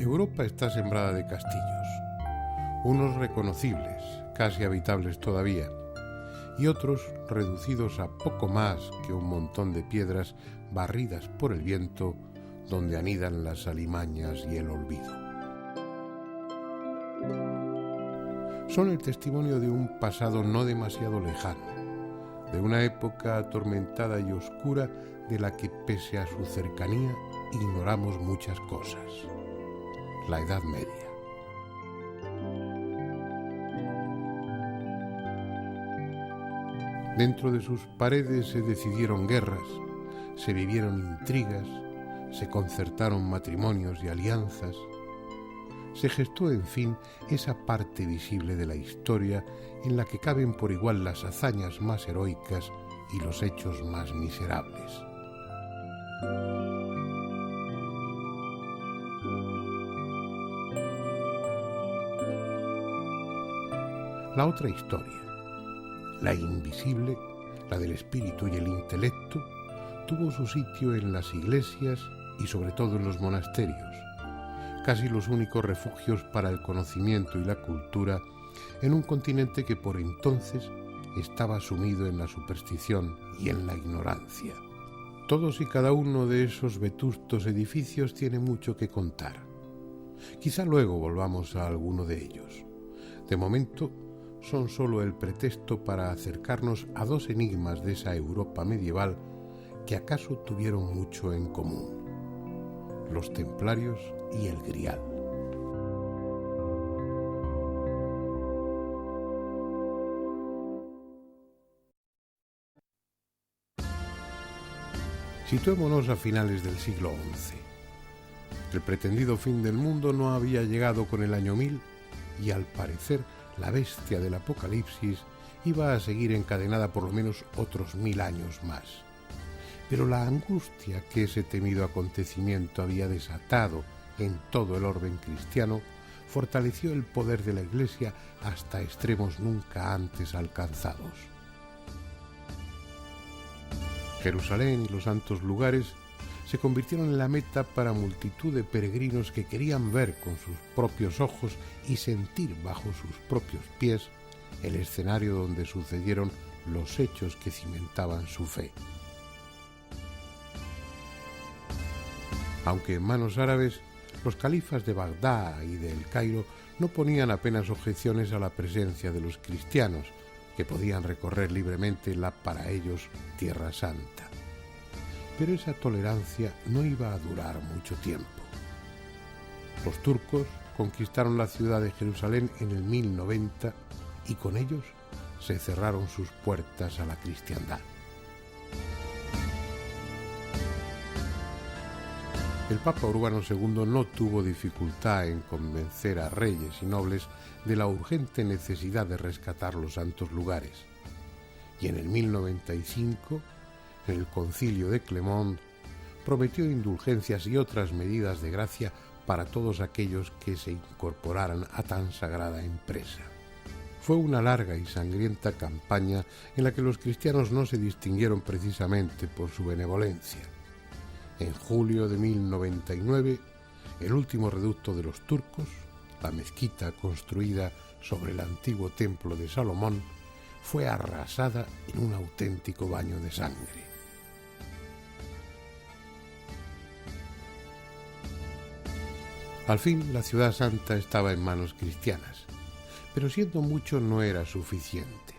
Europa está sembrada de castillos, unos reconocibles, casi habitables todavía, y otros reducidos a poco más que un montón de piedras barridas por el viento donde anidan las alimañas y el olvido. Son el testimonio de un pasado no demasiado lejano, de una época atormentada y oscura de la que, pese a su cercanía, ignoramos muchas cosas. La Edad Media. Dentro de sus paredes se decidieron guerras, se vivieron intrigas, se concertaron matrimonios y alianzas. Se gestó, en fin, esa parte visible de la historia en la que caben por igual las hazañas más heroicas y los hechos más miserables. La otra historia, la invisible, la del espíritu y el intelecto, tuvo su sitio en las iglesias y sobre todo en los monasterios, casi los únicos refugios para el conocimiento y la cultura en un continente que por entonces estaba sumido en la superstición y en la ignorancia. Todos y cada uno de esos vetustos edificios tiene mucho que contar. Quizá luego volvamos a alguno de ellos. De momento, son solo el pretexto para acercarnos a dos enigmas de esa Europa medieval que acaso tuvieron mucho en común: los templarios y el Grial. Situémonos a finales del siglo XI. El pretendido fin del mundo no había llegado con el año 1000 y, al parecer, la bestia del Apocalipsis iba a seguir encadenada por lo menos otros 1000 años más. Pero la angustia que ese temido acontecimiento había desatado en todo el orden cristiano fortaleció el poder de la Iglesia hasta extremos nunca antes alcanzados. Jerusalén y los santos lugares se convirtieron en la meta para multitud de peregrinos que querían ver con sus propios ojos y sentir bajo sus propios pies el escenario donde sucedieron los hechos que cimentaban su fe. Aunque en manos árabes, los califas de Bagdad y de El Cairo no ponían apenas objeciones a la presencia de los cristianos, que podían recorrer libremente la, para ellos, Tierra Santa. Pero esa tolerancia no iba a durar mucho tiempo. Los turcos conquistaron la ciudad de Jerusalén en el 1090 y con ellos se cerraron sus puertas a la cristiandad. El Papa Urbano II no tuvo dificultad en convencer a reyes y nobles de la urgente necesidad de rescatar los santos lugares. Y en el 1095, en el Concilio de Clermont, prometió indulgencias y otras medidas de gracia para todos aquellos que se incorporaran a tan sagrada empresa. Fue una larga y sangrienta campaña en la que los cristianos no se distinguieron precisamente por su benevolencia. En julio de 1099, el último reducto de los turcos, la mezquita construida sobre el antiguo templo de Salomón, fue arrasada en un auténtico baño de sangre. Al fin, la ciudad santa estaba en manos cristianas, pero siendo mucho no era suficiente.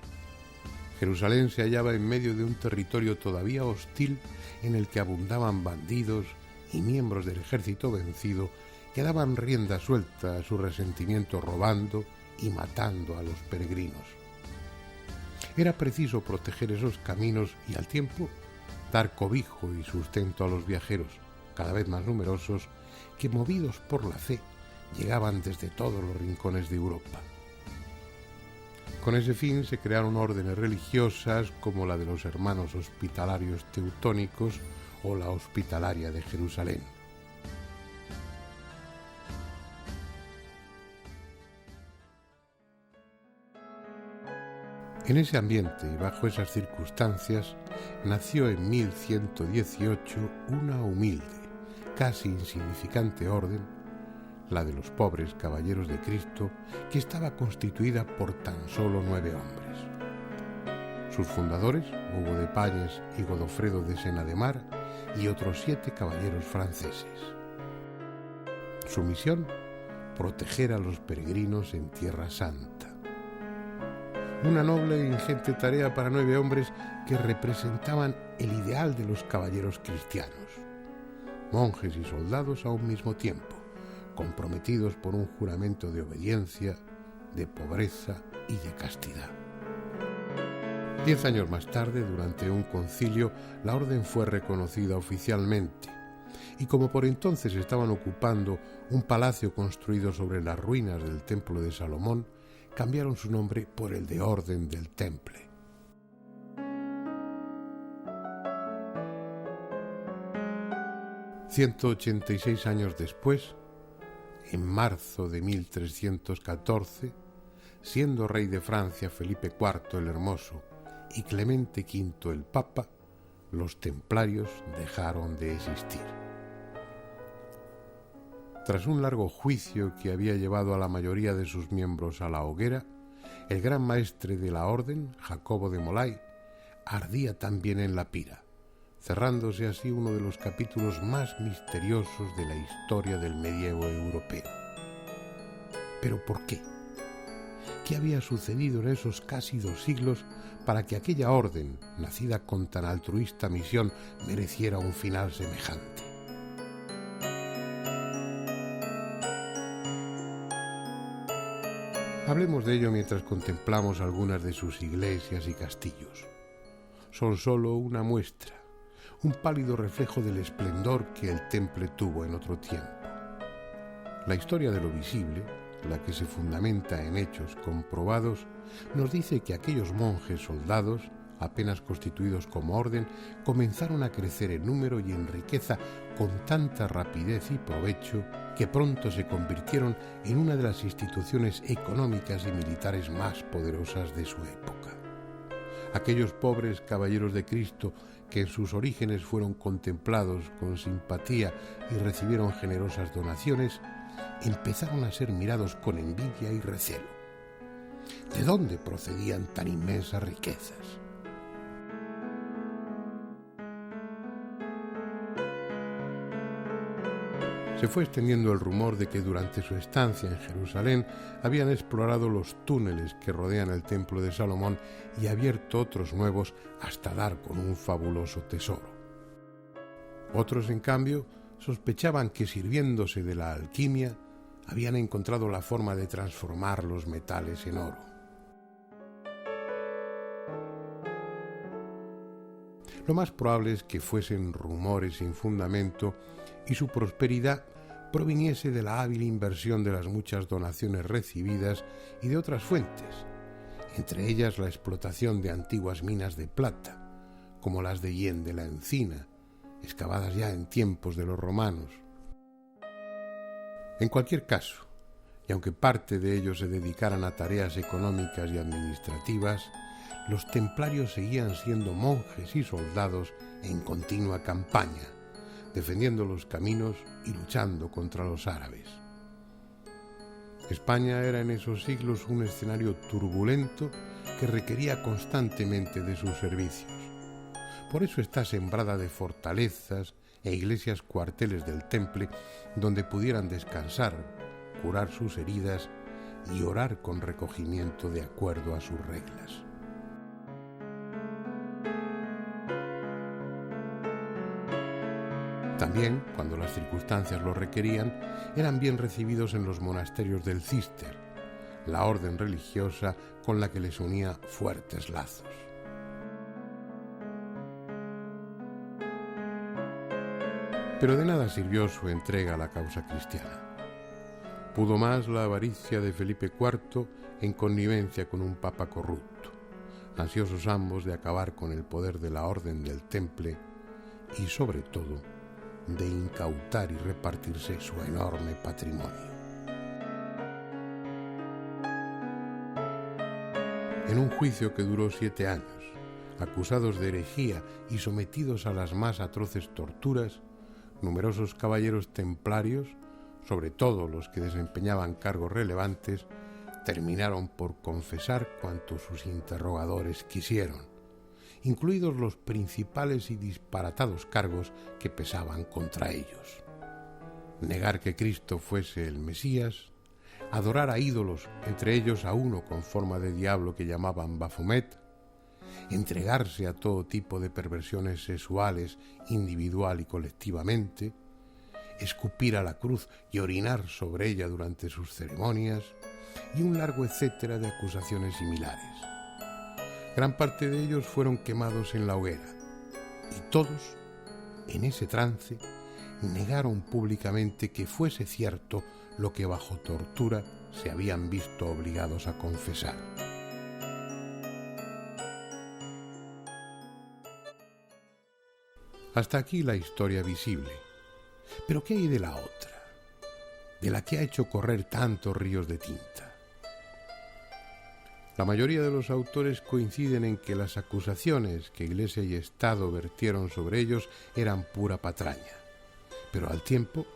Jerusalén se hallaba en medio de un territorio todavía hostil en el que abundaban bandidos y miembros del ejército vencido que daban rienda suelta a su resentimiento robando y matando a los peregrinos. Era preciso proteger esos caminos y al tiempo dar cobijo y sustento a los viajeros, cada vez más numerosos, que movidos por la fe llegaban desde todos los rincones de Europa. Con ese fin se crearon órdenes religiosas como la de los Hermanos Hospitalarios Teutónicos o la Hospitalaria de Jerusalén. En ese ambiente y bajo esas circunstancias nació en 1118 una humilde, casi insignificante orden, la de los pobres caballeros de Cristo, que estaba constituida por tan solo 9 hombres. Sus fundadores, Hugo de Páñez y Godofredo de Sena de Mar, y otros 7 caballeros franceses. Su misión: proteger a los peregrinos en Tierra Santa. Una noble e ingente tarea para 9 hombres que representaban el ideal de los caballeros cristianos. Monjes y soldados a un mismo tiempo, comprometidos por un juramento de obediencia, de pobreza y de castidad. 10 años más tarde, durante un concilio, la orden fue reconocida oficialmente, y como por entonces estaban ocupando un palacio construido sobre las ruinas del Templo de Salomón, cambiaron su nombre por el de Orden del Temple. «186 años después, en marzo de 1314, siendo rey de Francia Felipe IV el Hermoso y Clemente V el Papa, los templarios dejaron de existir. Tras un largo juicio que había llevado a la mayoría de sus miembros a la hoguera, el gran maestre de la orden, Jacobo de Molay, ardía también en la pira, cerrándose así uno de los capítulos más misteriosos de la historia del medievo europeo. ¿Pero por qué? ¿Qué había sucedido en esos casi 2 siglos para que aquella orden, nacida con tan altruista misión, mereciera un final semejante? Hablemos de ello mientras contemplamos algunas de sus iglesias y castillos. Son solo una muestra, un pálido reflejo del esplendor que el Temple tuvo en otro tiempo. La historia de lo visible, la que se fundamenta en hechos comprobados, nos dice que aquellos monjes soldados, apenas constituidos como orden, comenzaron a crecer en número y en riqueza con tanta rapidez y provecho que pronto se convirtieron en una de las instituciones económicas y militares más poderosas de su época. Aquellos pobres caballeros de Cristo que en sus orígenes fueron contemplados con simpatía y recibieron generosas donaciones, empezaron a ser mirados con envidia y recelo. ¿De dónde procedían tan inmensas riquezas? Se fue extendiendo el rumor de que durante su estancia en Jerusalén habían explorado los túneles que rodean el Templo de Salomón y abierto otros nuevos hasta dar con un fabuloso tesoro. Otros, en cambio, sospechaban que, sirviéndose de la alquimia, habían encontrado la forma de transformar los metales en oro. Lo más probable es que fuesen rumores sin fundamento y su prosperidad proviniese de la hábil inversión de las muchas donaciones recibidas y de otras fuentes, entre ellas la explotación de antiguas minas de plata, como las de Hien de la Encina, excavadas ya en tiempos de los romanos. En cualquier caso, y aunque parte de ellos se dedicaran a tareas económicas y administrativas, los templarios seguían siendo monjes y soldados en continua campaña, defendiendo los caminos y luchando contra los árabes. España era en esos siglos un escenario turbulento que requería constantemente de sus servicios. Por eso está sembrada de fortalezas e iglesias cuarteles del Temple donde pudieran descansar, curar sus heridas y orar con recogimiento de acuerdo a sus reglas. También, cuando las circunstancias lo requerían, eran bien recibidos en los monasterios del Císter, la orden religiosa con la que les unía fuertes lazos. Pero de nada sirvió su entrega a la causa cristiana. Pudo más la avaricia de Felipe IV en connivencia con un papa corrupto, ansiosos ambos de acabar con el poder de la orden del Temple y, sobre todo, de incautar y repartirse su enorme patrimonio. En un juicio que duró 7 años, acusados de herejía y sometidos a las más atroces torturas, numerosos caballeros templarios, sobre todo los que desempeñaban cargos relevantes, terminaron por confesar cuanto sus interrogadores quisieron, incluidos los principales y disparatados cargos que pesaban contra ellos. Negar que Cristo fuese el Mesías, adorar a ídolos, entre ellos a uno con forma de diablo que llamaban Baphomet, entregarse a todo tipo de perversiones sexuales individual y colectivamente, escupir a la cruz y orinar sobre ella durante sus ceremonias, y un largo etcétera de acusaciones similares. Gran parte de ellos fueron quemados en la hoguera, y todos, en ese trance, negaron públicamente que fuese cierto lo que bajo tortura se habían visto obligados a confesar. Hasta aquí la historia visible. Pero ¿qué hay de la otra? De la que ha hecho correr tantos ríos de tinta. La mayoría de los autores coinciden en que las acusaciones que Iglesia y Estado vertieron sobre ellos eran pura patraña, pero al tiempo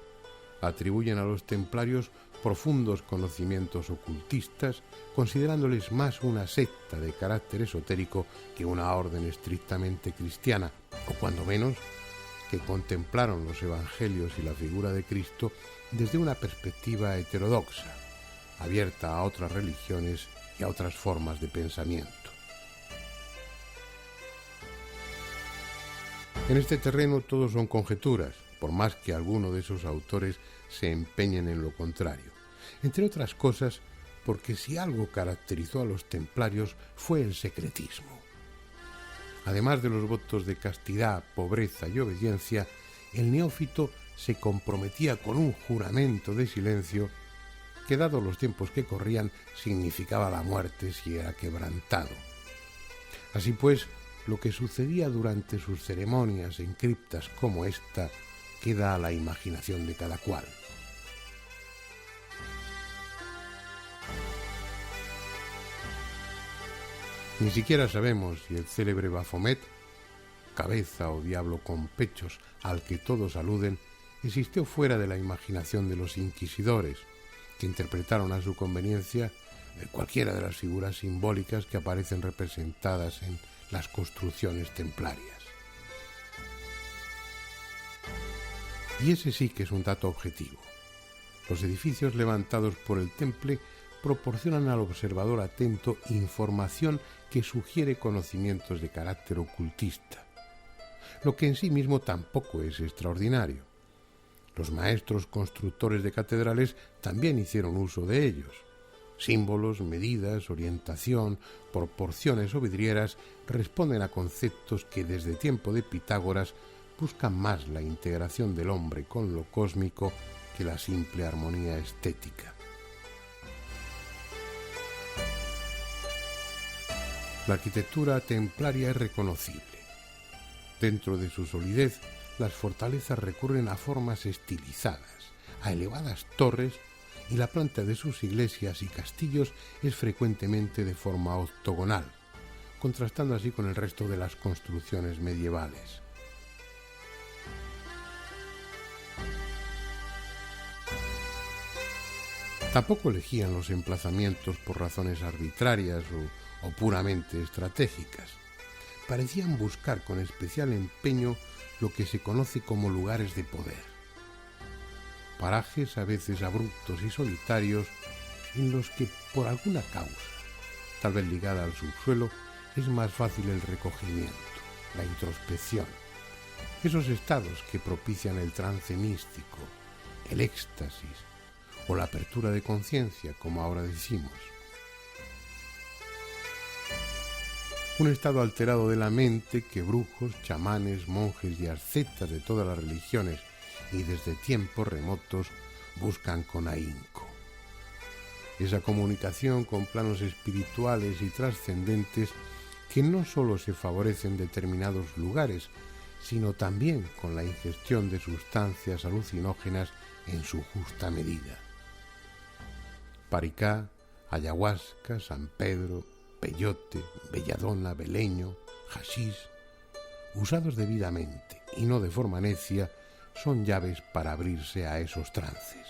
atribuyen a los templarios profundos conocimientos ocultistas, considerándoles más una secta de carácter esotérico que una orden estrictamente cristiana, o cuando menos que contemplaron los evangelios y la figura de Cristo desde una perspectiva heterodoxa, abierta a otras religiones y a otras formas de pensamiento. En este terreno todo son conjeturas, por más que alguno de esos autores se empeñen en lo contrario, entre otras cosas porque si algo caracterizó a los templarios fue el secretismo. Además de los votos de castidad, pobreza y obediencia, el neófito se comprometía con un juramento de silencio que, dados los tiempos que corrían, significaba la muerte si era quebrantado. Así pues, lo que sucedía durante sus ceremonias en criptas como esta queda a la imaginación de cada cual. Ni siquiera sabemos si el célebre Baphomet, cabeza o diablo con pechos al que todos aluden, existió fuera de la imaginación de los inquisidores, que interpretaron a su conveniencia cualquiera de las figuras simbólicas que aparecen representadas en las construcciones templarias. Y ese sí que es un dato objetivo. Los edificios levantados por el Temple proporcionan al observador atento información que sugiere conocimientos de carácter ocultista, lo que en sí mismo tampoco es extraordinario. Los maestros constructores de catedrales también hicieron uso de ellos. Símbolos, medidas, orientación, proporciones o vidrieras responden a conceptos que desde tiempo de Pitágoras buscan más la integración del hombre con lo cósmico que la simple armonía estética. La arquitectura templaria es reconocible. Dentro de su solidez, las fortalezas recurren a formas estilizadas, a elevadas torres, y la planta de sus iglesias y castillos es frecuentemente de forma octogonal, contrastando así con el resto de las construcciones medievales. Tampoco elegían los emplazamientos por razones arbitrarias o puramente estratégicas. Parecían buscar con especial empeño lo que se conoce como lugares de poder. Parajes a veces abruptos y solitarios en los que, por alguna causa, tal vez ligada al subsuelo, es más fácil el recogimiento, la introspección, esos estados que propician el trance místico, el éxtasis o la apertura de conciencia, como ahora decimos. Un estado alterado de la mente que brujos, chamanes, monjes y ascetas de todas las religiones y desde tiempos remotos buscan con ahínco. Esa comunicación con planos espirituales y trascendentes que no sólo se favorece en determinados lugares, sino también con la ingestión de sustancias alucinógenas en su justa medida. Paricá, ayahuasca, San Pedro, peyote, belladona, beleño, hachís, usados debidamente y no de forma necia, son llaves para abrirse a esos trances.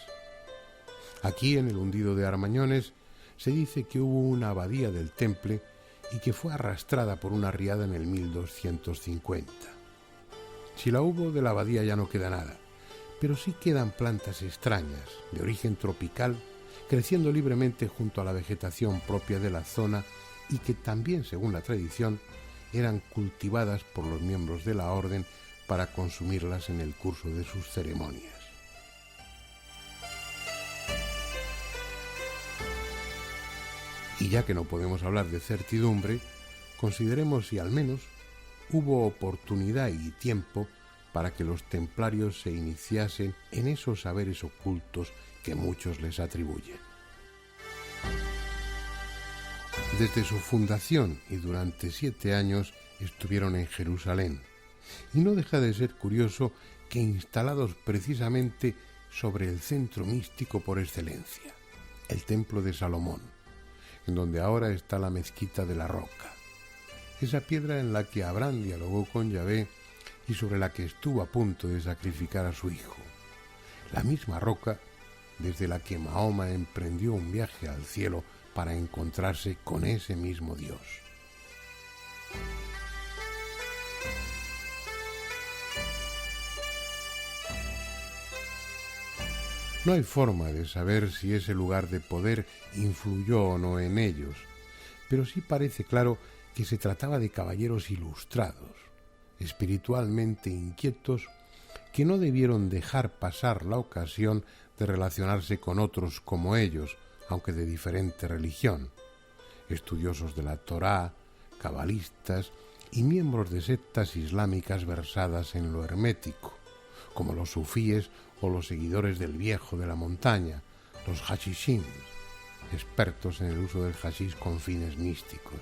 Aquí, en el hundido de Armañones, se dice que hubo una abadía del Temple y que fue arrastrada por una riada en el 1250. Si la hubo, de la abadía ya no queda nada, pero sí quedan plantas extrañas, de origen tropical, creciendo libremente junto a la vegetación propia de la zona y que también, según la tradición, eran cultivadas por los miembros de la orden para consumirlas en el curso de sus ceremonias. Y ya que no podemos hablar de certidumbre, consideremos si al menos hubo oportunidad y tiempo para que los templarios se iniciasen en esos saberes ocultos que muchos les atribuyen. Desde su fundación y durante 7 años estuvieron en Jerusalén, y no deja de ser curioso que instalados precisamente sobre el centro místico por excelencia, el Templo de Salomón, en donde ahora está la Mezquita de la Roca, esa piedra en la que Abraham dialogó con Yahvé y sobre la que estuvo a punto de sacrificar a su hijo, la misma roca desde la que Mahoma emprendió un viaje al cielo para encontrarse con ese mismo Dios. No hay forma de saber si ese lugar de poder influyó o no en ellos, pero sí parece claro que se trataba de caballeros ilustrados, espiritualmente inquietos, que no debieron dejar pasar la ocasión de relacionarse con otros como ellos, aunque de diferente religión, estudiosos de la Torá, cabalistas y miembros de sectas islámicas versadas en lo hermético, como los sufíes o los seguidores del viejo de la montaña, los hashishins, expertos en el uso del hashish con fines místicos.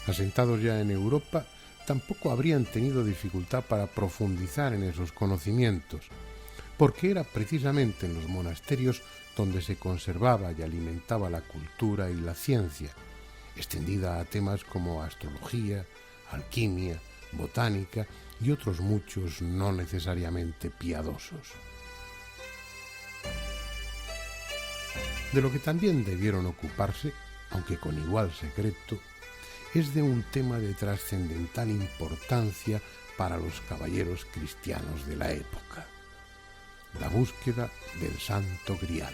Asentados ya en Europa, tampoco habrían tenido dificultad para profundizar en esos conocimientos, porque era precisamente en los monasterios donde se conservaba y alimentaba la cultura y la ciencia, extendida a temas como astrología, alquimia, botánica y otros muchos no necesariamente piadosos. De lo que también debieron ocuparse, aunque con igual secreto, es de un tema de trascendental importancia para los caballeros cristianos de la época: la búsqueda del Santo Grial.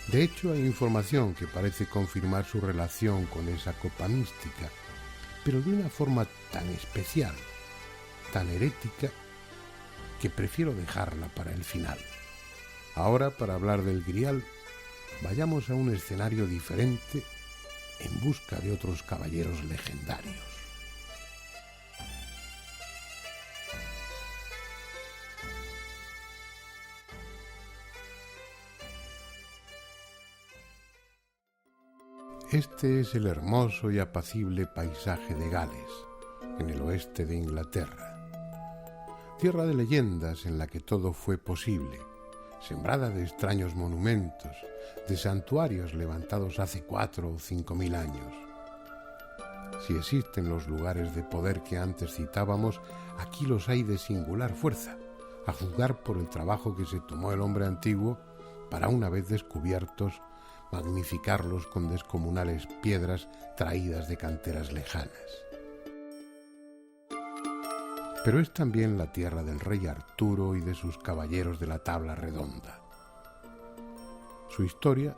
De hecho, hay información que parece confirmar su relación con esa copa mística, pero de una forma tan especial, tan herética, que prefiero dejarla para el final. Ahora, para hablar del Grial, vayamos a un escenario diferente en busca de otros caballeros legendarios. Este es el hermoso y apacible paisaje de Gales, en el oeste de Inglaterra. Tierra de leyendas en la que todo fue posible, sembrada de extraños monumentos, de santuarios levantados hace 4 o 5.000 años. Si existen los lugares de poder que antes citábamos, aquí los hay de singular fuerza, a juzgar por el trabajo que se tomó el hombre antiguo para, una vez descubiertos, magnificarlos con descomunales piedras traídas de canteras lejanas. Pero es también la tierra del rey Arturo y de sus caballeros de la tabla redonda. Su historia,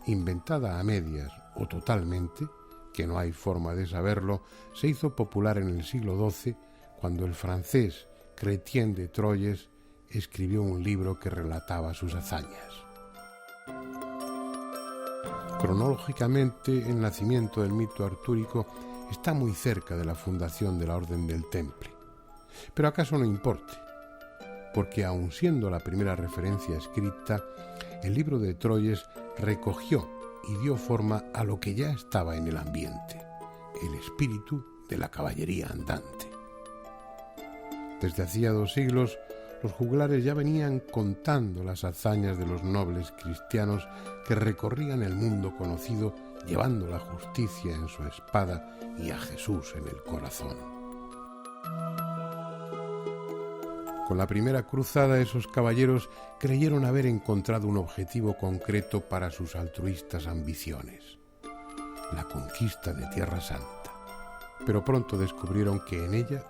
inventada a medias o totalmente, que no hay forma de saberlo, se hizo popular en el siglo XII, cuando el francés Chrétien de Troyes escribió un libro que relataba sus hazañas. Cronológicamente, el nacimiento del mito artúrico está muy cerca de la fundación de la Orden del Temple. Pero acaso no importe, porque aun siendo la primera referencia escrita, el libro de Troyes recogió y dio forma a lo que ya estaba en el ambiente, el espíritu de la caballería andante. Desde hacía 2 siglos, los juglares ya venían contando las hazañas de los nobles cristianos que recorrían el mundo conocido llevando la justicia en su espada y a Jesús en el corazón. Con la primera cruzada, esos caballeros creyeron haber encontrado un objetivo concreto para sus altruistas ambiciones: la conquista de Tierra Santa. Pero pronto descubrieron que en ella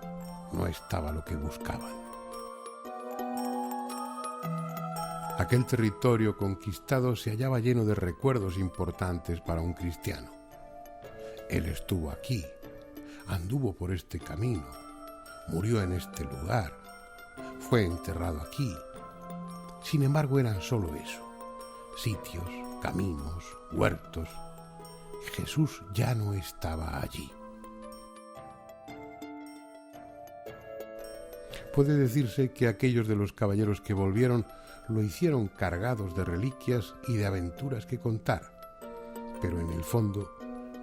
no estaba lo que buscaban. Aquel territorio conquistado se hallaba lleno de recuerdos importantes para un cristiano. Él estuvo aquí, anduvo por este camino, murió en este lugar, fue enterrado aquí. Sin embargo, eran solo eso: sitios, caminos, huertos. Jesús ya no estaba allí. Puede decirse que aquellos de los caballeros que volvieron lo hicieron cargados de reliquias y de aventuras que contar, pero en el fondo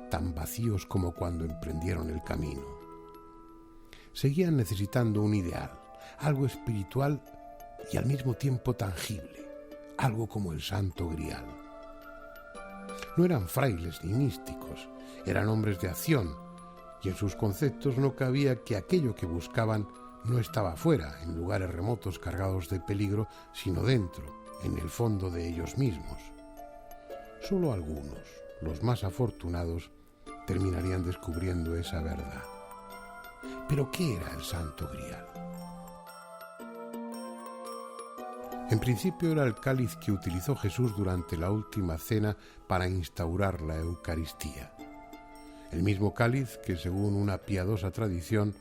tan vacíos como cuando emprendieron el camino. Seguían necesitando un ideal, algo espiritual y al mismo tiempo tangible, algo como el Santo Grial. No eran frailes ni místicos, eran hombres de acción, y en sus conceptos no cabía que aquello que buscaban no estaba fuera, en lugares remotos cargados de peligro, sino dentro, en el fondo de ellos mismos. Solo algunos, los más afortunados, terminarían descubriendo esa verdad. ¿Pero qué era el Santo Grial? En principio era el cáliz que utilizó Jesús durante la última cena para instaurar la Eucaristía. El mismo cáliz que, según una piadosa tradición,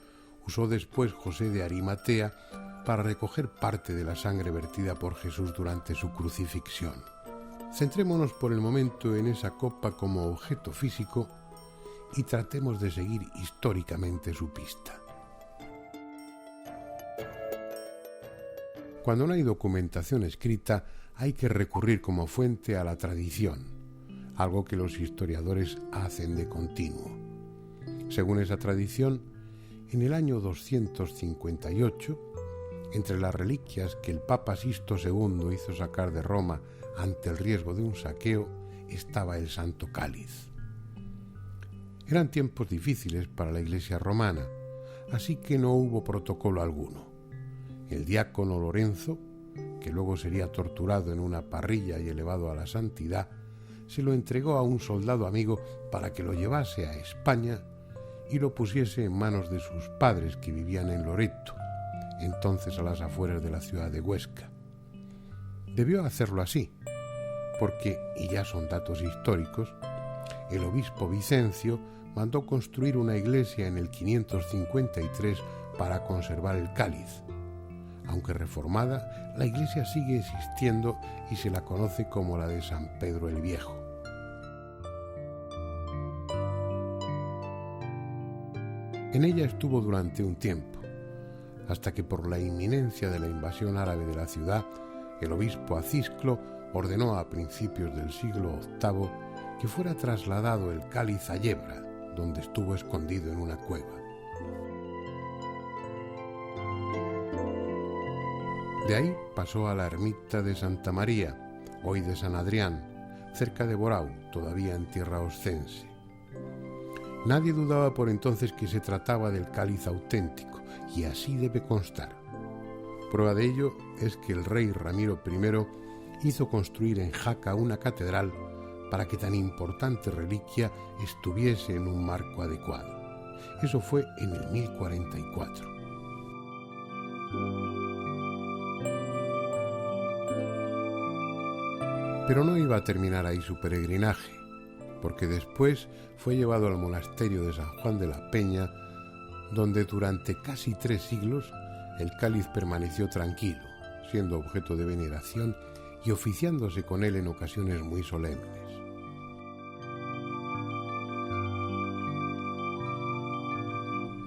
usó después José de Arimatea para recoger parte de la sangre vertida por Jesús durante su crucifixión. Centrémonos por el momento en esa copa como objeto físico y tratemos de seguir históricamente su pista. Cuando no hay documentación escrita, hay que recurrir como fuente a la tradición, algo que los historiadores hacen de continuo. Según esa tradición, en el año 258, entre las reliquias que el Papa Sixto II hizo sacar de Roma ante el riesgo de un saqueo, estaba el Santo Cáliz. Eran tiempos difíciles para la Iglesia romana, así que no hubo protocolo alguno. El diácono Lorenzo, que luego sería torturado en una parrilla y elevado a la santidad, se lo entregó a un soldado amigo para que lo llevase a España y lo pusiese en manos de sus padres, que vivían en Loreto, entonces a las afueras de la ciudad de Huesca. Debió hacerlo así, porque, y ya son datos históricos, el obispo Vicencio mandó construir una iglesia en el 553 para conservar el cáliz. Aunque reformada, la iglesia sigue existiendo y se la conoce como la de San Pedro el Viejo. En ella estuvo durante un tiempo, hasta que por la inminencia de la invasión árabe de la ciudad, el obispo Acisclo ordenó a principios del siglo VIII que fuera trasladado el cáliz a Yebra, donde estuvo escondido en una cueva. De ahí pasó a la ermita de Santa María, hoy de San Adrián, cerca de Borau, todavía en tierra oscense. Nadie dudaba por entonces que se trataba del cáliz auténtico, y así debe constar. Prueba de ello es que el rey Ramiro I hizo construir en Jaca una catedral para que tan importante reliquia estuviese en un marco adecuado. Eso fue en el 1044. Pero no iba a terminar ahí su peregrinaje, porque después fue llevado al monasterio de San Juan de la Peña, donde durante casi 3 siglos el cáliz permaneció tranquilo, siendo objeto de veneración y oficiándose con él en ocasiones muy solemnes.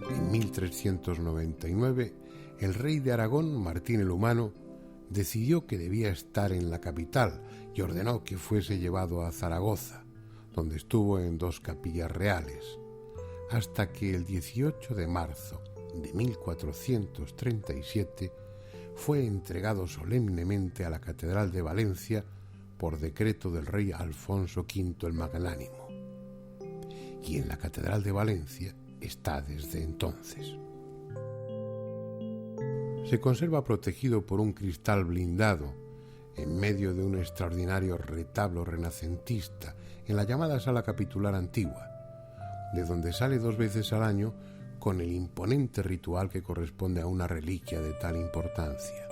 En 1399, el rey de Aragón, Martín el Humano, decidió que debía estar en la capital y ordenó que fuese llevado a Zaragoza, donde estuvo en 2 capillas reales, hasta que el 18 de marzo de 1437 fue entregado solemnemente a la Catedral de Valencia por decreto del rey Alfonso V el Magnánimo, y en la Catedral de Valencia está desde entonces. Se conserva protegido por un cristal blindado en medio de un extraordinario retablo renacentista en la llamada Sala Capitular Antigua, de donde sale 2 veces al año con el imponente ritual que corresponde a una reliquia de tal importancia.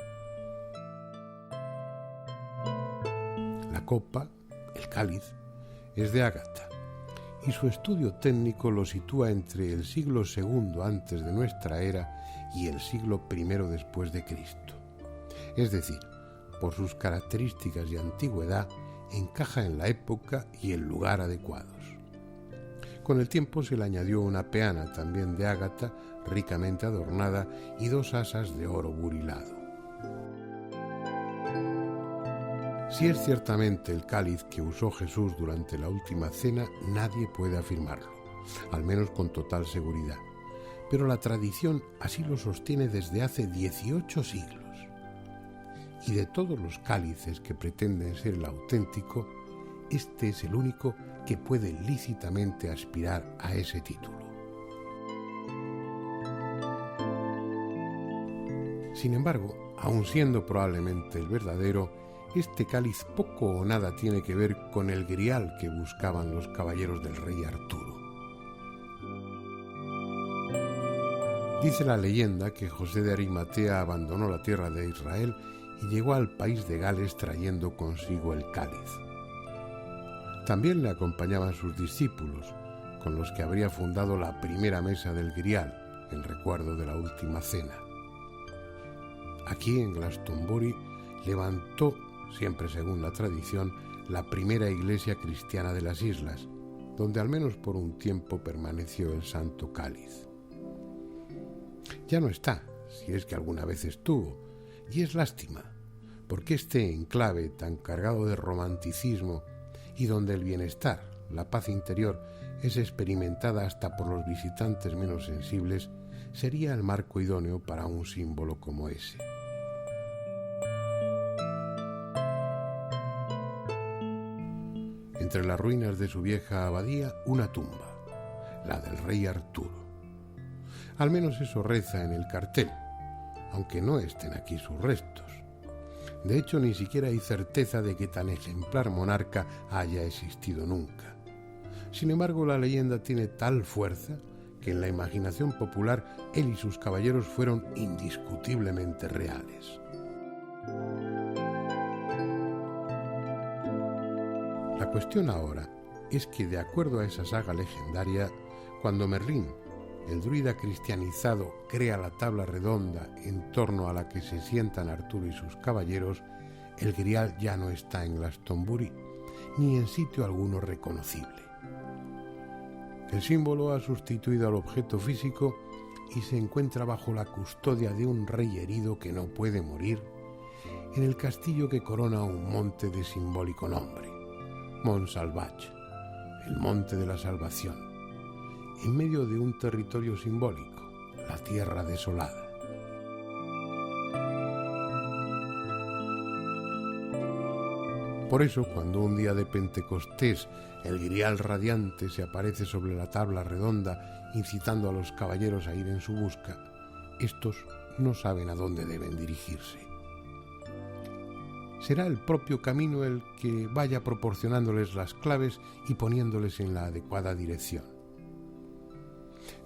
La copa, el cáliz, es de ágata, y su estudio técnico lo sitúa entre el siglo II antes de nuestra era y el siglo I después de Cristo. Es decir, por sus características y antigüedad, encaja en la época y el lugar adecuados. Con el tiempo se le añadió una peana también de ágata, ricamente adornada, y 2 asas de oro burilado. Si es ciertamente el cáliz que usó Jesús durante la última cena, nadie puede afirmarlo, al menos con total seguridad. Pero la tradición así lo sostiene desde hace 18 siglos. Y de todos los cálices que pretenden ser el auténtico, este es el único que puede lícitamente aspirar a ese título. Sin embargo, aun siendo probablemente el verdadero, este cáliz poco o nada tiene que ver con el grial que buscaban los caballeros del rey Arturo. Dice la leyenda que José de Arimatea abandonó la tierra de Israel y llegó al país de Gales trayendo consigo el cáliz. También le acompañaban sus discípulos, con los que habría fundado la primera mesa del grial, en recuerdo de la última cena. Aquí en Glastonbury levantó, siempre según la tradición, la primera iglesia cristiana de las islas, donde al menos por un tiempo permaneció el Santo Cáliz. Ya no está, si es que alguna vez estuvo, y es lástima, porque este enclave tan cargado de romanticismo y donde el bienestar, la paz interior, es experimentada hasta por los visitantes menos sensibles, sería el marco idóneo para un símbolo como ese. Entre las ruinas de su vieja abadía, una tumba, la del rey Arturo. Al menos eso reza en el cartel, aunque no estén aquí sus restos. De hecho, ni siquiera hay certeza de que tan ejemplar monarca haya existido nunca. Sin embargo, la leyenda tiene tal fuerza que en la imaginación popular él y sus caballeros fueron indiscutiblemente reales. La cuestión ahora es que, de acuerdo a esa saga legendaria, cuando Merlín, el druida cristianizado, crea la tabla redonda en torno a la que se sientan Arturo y sus caballeros, el grial ya no está en Glastonbury, ni en sitio alguno reconocible. El símbolo ha sustituido al objeto físico y se encuentra bajo la custodia de un rey herido que no puede morir, en el castillo que corona un monte de simbólico nombre, Mont Salvage, el monte de la salvación, en medio de un territorio simbólico, la tierra desolada. Por eso, cuando un día de Pentecostés el grial radiante se aparece sobre la tabla redonda, incitando a los caballeros a ir en su busca, estos no saben a dónde deben dirigirse. Será el propio camino el que vaya proporcionándoles las claves y poniéndoles en la adecuada dirección.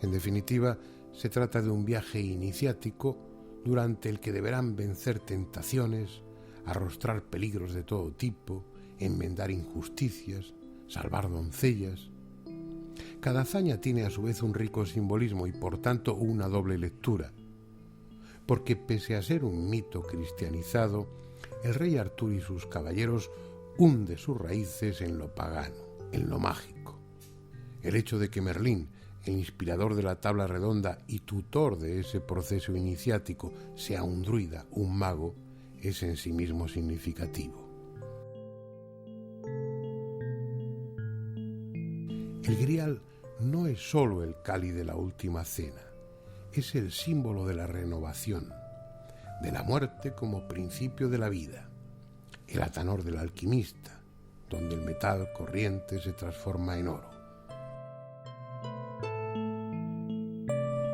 En definitiva, se trata de un viaje iniciático durante el que deberán vencer tentaciones, arrostrar peligros de todo tipo, enmendar injusticias, salvar doncellas. Cada hazaña tiene a su vez un rico simbolismo y por tanto una doble lectura, porque pese a ser un mito cristianizado, el rey Arturo y sus caballeros hunde sus raíces en lo pagano, en lo mágico. El hecho de que Merlín, el inspirador de la tabla redonda y tutor de ese proceso iniciático, sea un druida, un mago, es en sí mismo significativo. El grial no es sólo el cáliz de la última cena, es el símbolo de la renovación, de la muerte como principio de la vida, el atanor del alquimista, donde el metal corriente se transforma en oro.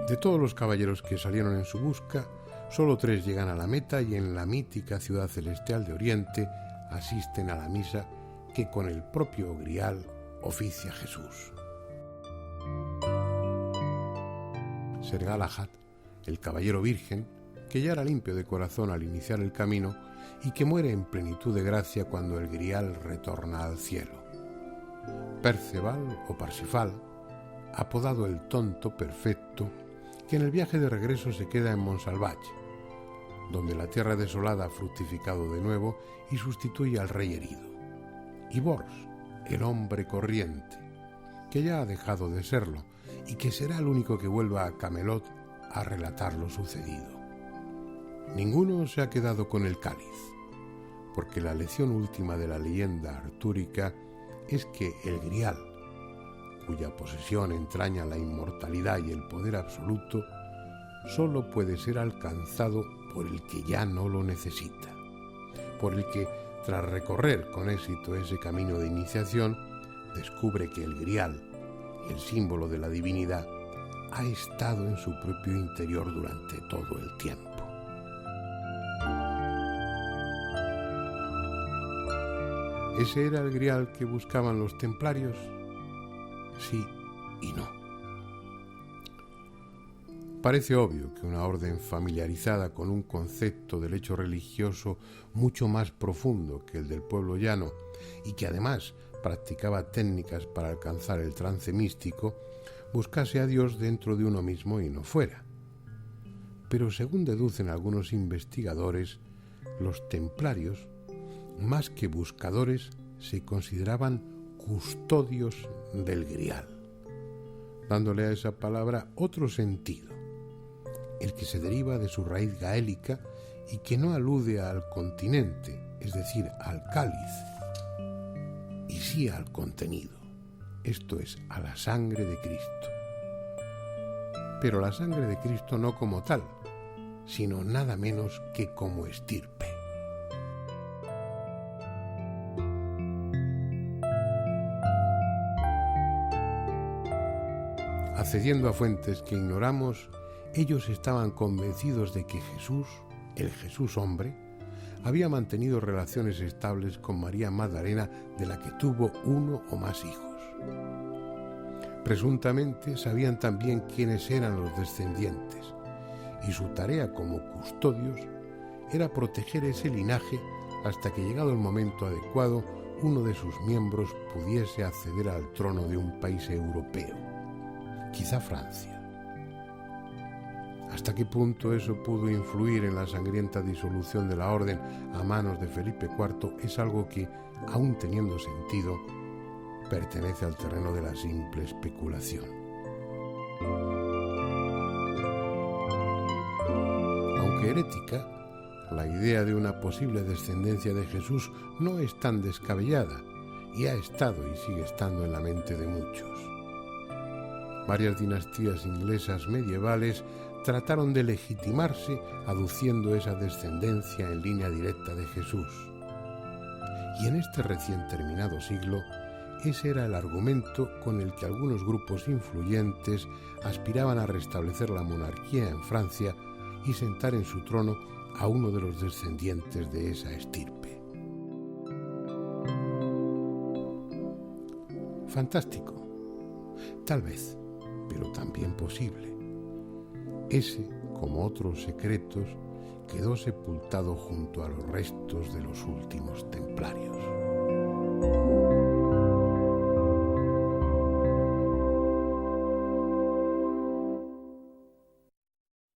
De todos los caballeros que salieron en su busca, Solo 3 llegan a la meta y en la mítica ciudad celestial de Oriente asisten a la misa que con el propio Grial oficia Jesús. Ser Galahad, el caballero virgen, que ya era limpio de corazón al iniciar el camino y que muere en plenitud de gracia cuando el Grial retorna al cielo. Perceval o Parsifal, apodado el tonto perfecto, que en el viaje de regreso se queda en Montsalvatge, donde la tierra desolada ha fructificado de nuevo y sustituye al rey herido. Y Bors, el hombre corriente, que ya ha dejado de serlo y que será el único que vuelva a Camelot a relatar lo sucedido. Ninguno se ha quedado con el cáliz, porque la lección última de la leyenda artúrica es que el Grial, cuya posesión entraña la inmortalidad y el poder absoluto, solo puede ser alcanzado por el que ya no lo necesita, por el que, tras recorrer con éxito ese camino de iniciación, descubre que el Grial, el símbolo de la divinidad, ha estado en su propio interior durante todo el tiempo. ¿Ese era el Grial que buscaban los templarios? Sí y no. Parece obvio que una orden familiarizada con un concepto del hecho religioso mucho más profundo que el del pueblo llano y que además practicaba técnicas para alcanzar el trance místico, buscase a Dios dentro de uno mismo y no fuera. Pero según deducen algunos investigadores, los templarios, más que buscadores, se consideraban custodios del Grial, dándole a esa palabra otro sentido, el que se deriva de su raíz gaélica y que no alude al continente, es decir, al cáliz, y sí al contenido, esto es, a la sangre de Cristo. Pero la sangre de Cristo no como tal, sino nada menos que como estirpe. Accediendo a fuentes que ignoramos, ellos estaban convencidos de que Jesús, el Jesús hombre, había mantenido relaciones estables con María Magdalena, de la que tuvo 1 o más hijos. Presuntamente sabían también quiénes eran los descendientes, y su tarea como custodios era proteger ese linaje hasta que, llegado el momento adecuado, uno de sus miembros pudiese acceder al trono de un país europeo, quizá Francia. ¿Hasta qué punto eso pudo influir en la sangrienta disolución de la orden a manos de Felipe IV? Es algo que, aun teniendo sentido, pertenece al terreno de la simple especulación. Aunque herética, la idea de una posible descendencia de Jesús no es tan descabellada y ha estado y sigue estando en la mente de muchos. Varias dinastías inglesas medievales trataron de legitimarse aduciendo esa descendencia en línea directa de Jesús. Y en este recién terminado siglo, ese era el argumento con el que algunos grupos influyentes aspiraban a restablecer la monarquía en Francia y sentar en su trono a uno de los descendientes de esa estirpe. Fantástico, tal vez, pero también posible. Ese, como otros secretos, quedó sepultado junto a los restos de los últimos templarios.